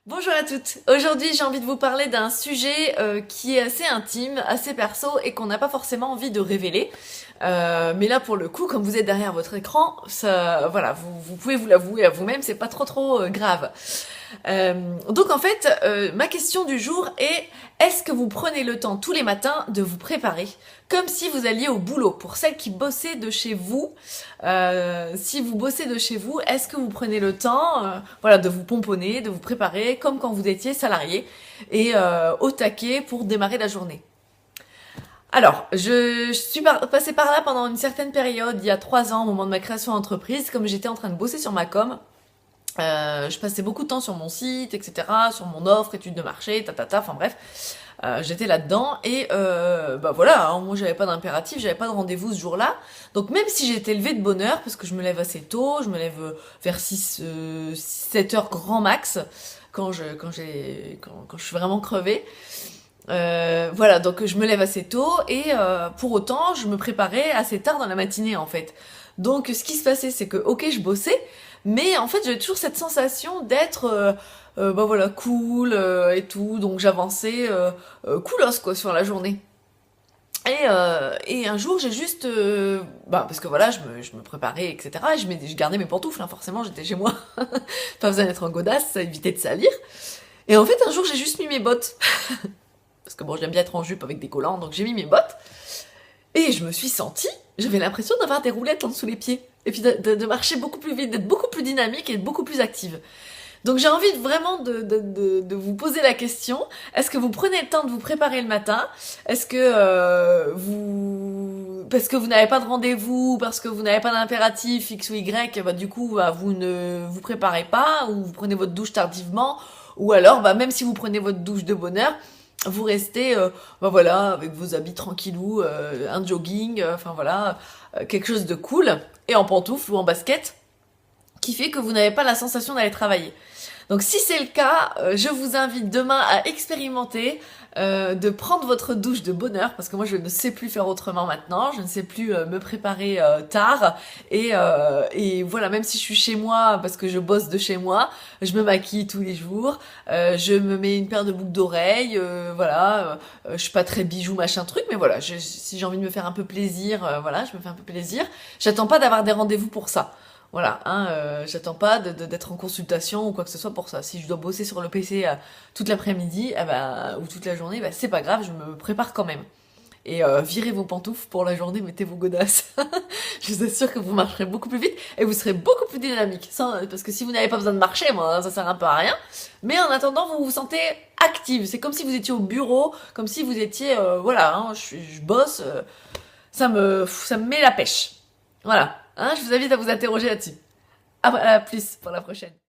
Bonjour à toutes. Aujourd'hui, j'ai envie de vous parler d'un sujet qui est assez intime, assez perso et qu'on n'a pas forcément envie de révéler. Mais là, pour le coup, comme vous êtes derrière votre écran, ça, voilà, vous pouvez vous l'avouer à vous-même, c'est pas trop grave. Donc en fait, ma question du jour est: est-ce que vous prenez le temps tous les matins de vous préparer comme si vous alliez au boulot? Pour celles qui bossaient de chez vous, si vous bossez de chez vous, est-ce que vous prenez le temps, voilà, de vous pomponner, de vous préparer comme quand vous étiez salarié et au taquet pour démarrer la journée? Alors, je suis passée par là pendant une certaine période, il y a 3 ans, au moment de ma création d'entreprise, comme j'étais en train de bosser sur ma com. Je passais beaucoup de temps sur mon site, etc., sur mon offre, étude de marché, enfin bref. J'étais là-dedans et bah voilà, hein, moi j'avais pas d'impératif, j'avais pas de rendez-vous ce jour-là. Donc même si j'étais levée de bonne heure, parce que je me lève assez tôt, je me lève vers 7 heures grand max, quand je suis vraiment crevée. Voilà, donc je me lève assez tôt et pour autant, je me préparais assez tard dans la matinée en fait. Donc ce qui se passait, c'est que ok, je bossais, mais en fait, j'avais toujours cette sensation d'être bah voilà, cool et tout, donc j'avançais coolos quoi sur la journée. Et un jour, j'ai juste, bah parce que voilà, je me préparais, etc. Et je gardais mes pantoufles, hein, forcément, j'étais chez moi, pas besoin d'être en godasse, ça évitait de salir. Et en fait, un jour, j'ai juste mis mes bottes. Parce que bon, j'aime bien être en jupe avec des collants, donc j'ai mis mes bottes. Et je me suis sentie, j'avais l'impression d'avoir des roulettes en dessous les pieds. Et puis de marcher beaucoup plus vite, d'être beaucoup plus dynamique et beaucoup plus active. Donc j'ai envie vraiment de vous poser la question, est-ce que vous prenez le temps de vous préparer le matin? Est-ce que parce que vous n'avez pas de rendez-vous, parce que vous n'avez pas d'impératif X ou Y, bah, du coup, bah, vous ne vous préparez pas, ou vous prenez votre douche tardivement, ou alors, bah, même si vous prenez votre douche de bonne heure, vous restez, bah voilà, avec vos habits tranquillou, un jogging, enfin voilà, quelque chose de cool, et en pantoufles ou en basket, qui fait que vous n'avez pas la sensation d'aller travailler. Donc si c'est le cas, je vous invite demain à expérimenter, de prendre votre douche de bonne heure, parce que moi je ne sais plus faire autrement maintenant, je ne sais plus me préparer tard, et voilà, même si je suis chez moi, parce que je bosse de chez moi, je me maquille tous les jours, je me mets une paire de boucles d'oreilles, voilà, je suis pas très bijou machin truc, mais voilà, si j'ai envie de me faire un peu plaisir, voilà, je me fais un peu plaisir, j'attends pas d'avoir des rendez-vous pour ça. Voilà, hein, j'attends pas d'être en consultation ou quoi que ce soit pour ça. Si je dois bosser sur le PC toute l'après-midi, ou toute la journée, c'est pas grave, je me prépare quand même. Et virez vos pantoufles pour la journée, mettez vos godasses. Je vous assure que vous marcherez beaucoup plus vite et vous serez beaucoup plus dynamique. Parce que si vous n'avez pas besoin de marcher, moi, ça sert un peu à rien. Mais en attendant, vous vous sentez active. C'est comme si vous étiez au bureau, comme si vous étiez, voilà, hein, je bosse, ça me met la pêche. Voilà. Hein, je vous invite à vous interroger là-dessus. À plus pour la prochaine.